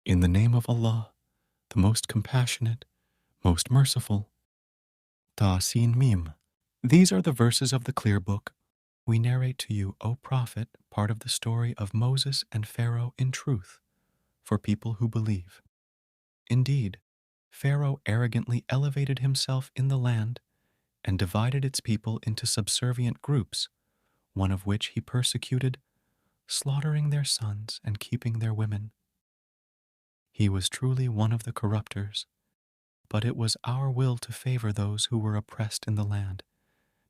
In the name of Allah, the most compassionate, most merciful. Ta Sin Mim. These are the verses of the clear book. We narrate to you, O Prophet, part of the story of Moses and Pharaoh in truth, for people who believe. Indeed, Pharaoh arrogantly elevated himself in the land and divided its people into subservient groups, one of which he persecuted, slaughtering their sons and keeping their women. He was truly one of the corruptors, but it was our will to favor those who were oppressed in the land,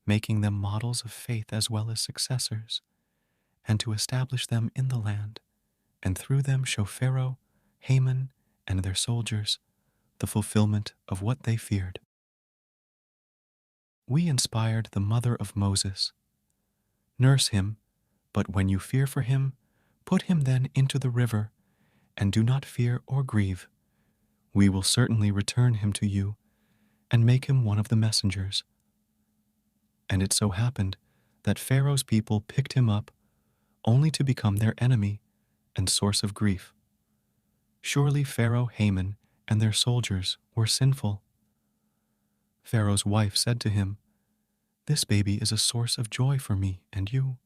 making them models of faith as well as successors, and to establish them in the land, and through them show Pharaoh, Haman, and their soldiers the fulfillment of what they feared. We inspired the mother of Moses. Nurse him, but when you fear for him, put him then into the river, and do not fear or grieve. We will certainly return him to you, and make him one of the messengers. And it so happened that Pharaoh's people picked him up, only to become their enemy and source of grief. Surely Pharaoh, Haman, and their soldiers were sinful. Pharaoh's wife said to him, "This baby is a source of joy for me and you.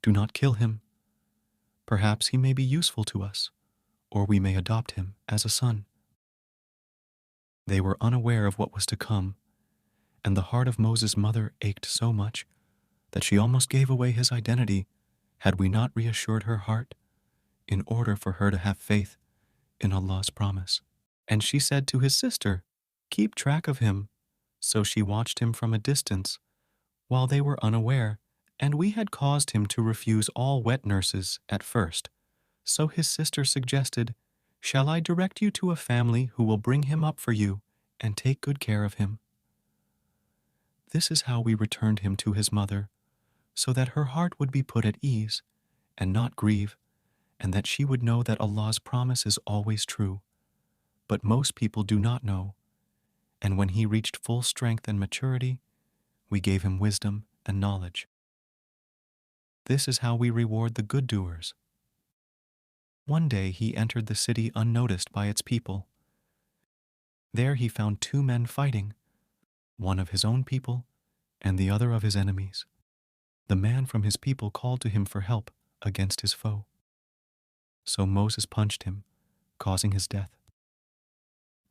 Do not kill him. Perhaps he may be useful to us, or we may adopt him as a son." They were unaware of what was to come, and the heart of Moses' mother ached so much that she almost gave away his identity had we not reassured her heart in order for her to have faith in Allah's promise. And she said to his sister, "Keep track of him." So she watched him from a distance while they were unaware, and we had caused him to refuse all wet nurses at first. So his sister suggested, "Shall I direct you to a family who will bring him up for you and take good care of him?" This is how we returned him to his mother, so that her heart would be put at ease and not grieve, and that she would know that Allah's promise is always true. But most people do not know, and when he reached full strength and maturity, we gave him wisdom and knowledge. This is how we reward the good doers. One day he entered the city unnoticed by its people. There he found two men fighting, one of his own people and the other of his enemies. The man from his people called to him for help against his foe. So Moses punched him, causing his death.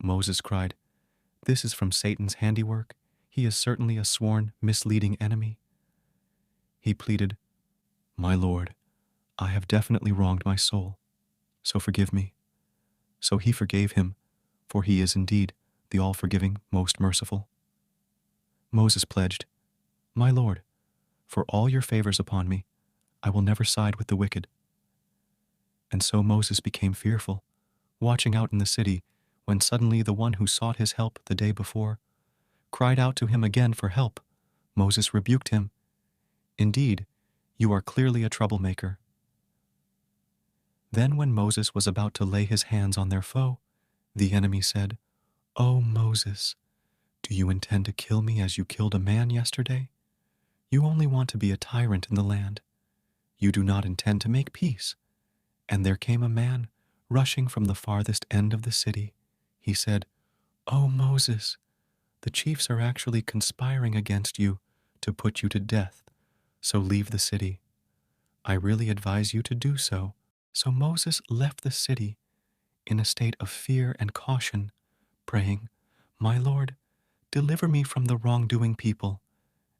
Moses cried, "This is from Satan's handiwork. He is certainly a sworn, misleading enemy." He pleaded, "My Lord, I have definitely wronged my soul, so forgive me." So he forgave him, for he is indeed the all-forgiving, most merciful. Moses pledged, "My Lord, for all your favors upon me, I will never side with the wicked." And so Moses became fearful, watching out in the city, when suddenly the one who sought his help the day before cried out to him again for help. Moses rebuked him, "Indeed, you are clearly a troublemaker." Then when Moses was about to lay his hands on their foe, the enemy said, "O Moses, do you intend to kill me as you killed a man yesterday? You only want to be a tyrant in the land. You do not intend to make peace." And there came a man rushing from the farthest end of the city. He said, "O Moses, the chiefs are actually conspiring against you to put you to death, so leave the city. I really advise you to do so." So Moses left the city in a state of fear and caution, praying, "My Lord, deliver me from the wrongdoing people."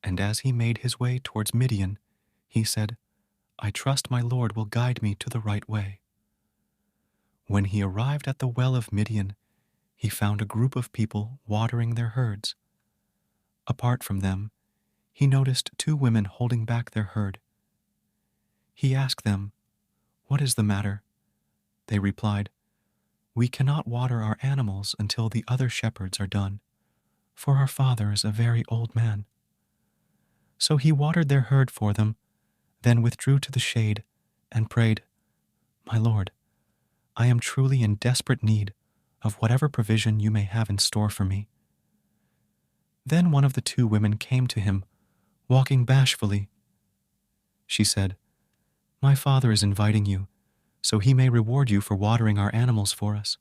And as he made his way towards Midian, he said, "I trust my Lord will guide me to the right way." When he arrived at the well of Midian, he found a group of people watering their herds. Apart from them, he noticed two women holding back their herd. He asked them, "What is the matter?" They replied, "We cannot water our animals until the other shepherds are done, for our father is a very old man." So he watered their herd for them, then withdrew to the shade and prayed, "My Lord, I am truly in desperate need of whatever provision you may have in store for me." Then one of the two women came to him, walking bashfully. She said, "My father is inviting you, so he may reward you for watering our animals for us."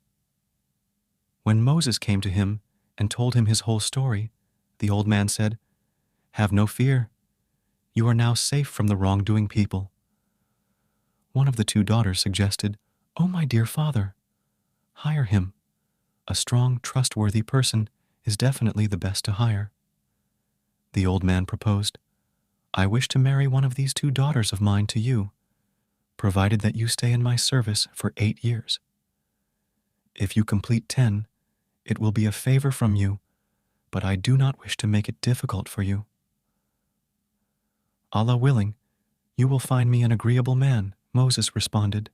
When Moses came to him and told him his whole story, the old man said, "Have no fear. You are now safe from the wrongdoing people." One of the two daughters suggested, "Oh, my dear father, hire him. A strong, trustworthy person is definitely the best to hire." The old man proposed, "I wish to marry one of these two daughters of mine to you, provided that you stay in my service for 8 years. If you complete 10, it will be a favor from you, but I do not wish to make it difficult for you." "Allah willing, you will find me an agreeable man," Moses responded.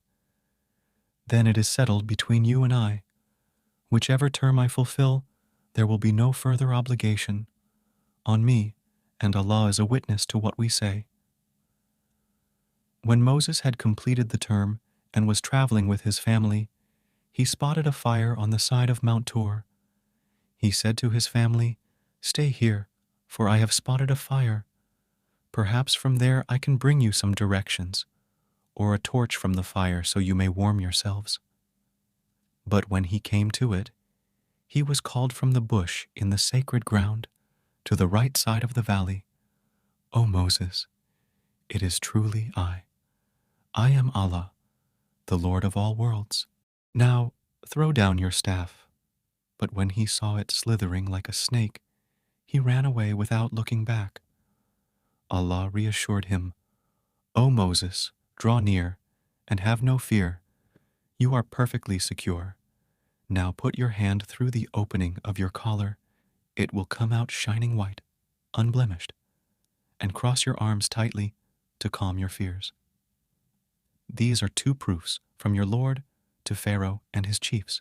"Then it is settled between you and I. Whichever term I fulfill, there will be no further obligation on me, and Allah is a witness to what we say." When Moses had completed the term and was traveling with his family, he spotted a fire on the side of Mount Tor. He said to his family, "Stay here, for I have spotted a fire. Perhaps from there I can bring you some directions, or a torch from the fire so you may warm yourselves." But when he came to it, he was called from the bush in the sacred ground to the right side of the valley, "O Moses, it is truly I. I am Allah, the Lord of all worlds. Now throw down your staff." But when he saw it slithering like a snake, he ran away without looking back. Allah reassured him, "O Moses, draw near and have no fear. You are perfectly secure. Now put your hand through the opening of your collar. It will come out shining white, unblemished, and cross your arms tightly to calm your fears." These are two proofs from your Lord to Pharaoh and his chiefs.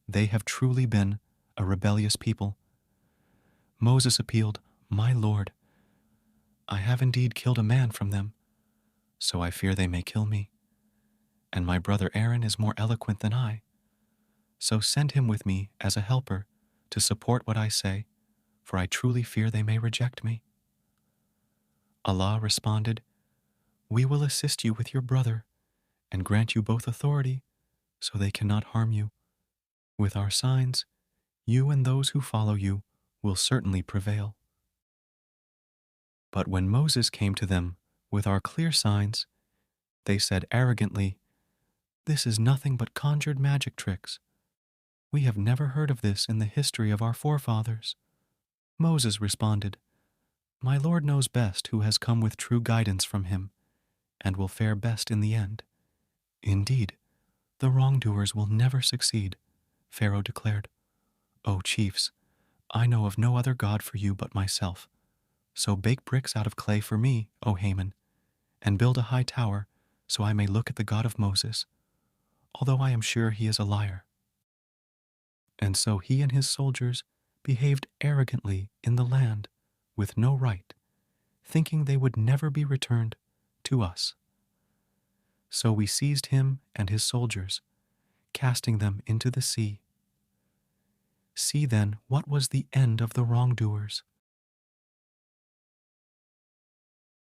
They have truly been a rebellious people. Moses appealed, "My Lord, I have indeed killed a man from them, so I fear they may kill me. And my brother Aaron is more eloquent than I, so send him with me as a helper to support what I say, for I truly fear they may reject me." Allah responded, "We will assist you with your brother and grant you both authority so they cannot harm you. With our signs, you and those who follow you will certainly prevail." But when Moses came to them with our clear signs, they said arrogantly, "This is nothing but conjured magic tricks. We have never heard of this in the history of our forefathers." Moses responded, "My Lord knows best who has come with true guidance from him, and will fare best in the end. Indeed, the wrongdoers will never succeed." Pharaoh declared, "O chiefs, I know of no other God for you but myself. So bake bricks out of clay for me, O Haman, and build a high tower so I may look at the God of Moses, although I am sure he is a liar." And so he and his soldiers behaved arrogantly in the land with no right, thinking they would never be returned to us. So we seized him and his soldiers, casting them into the sea. See then what was the end of the wrongdoers.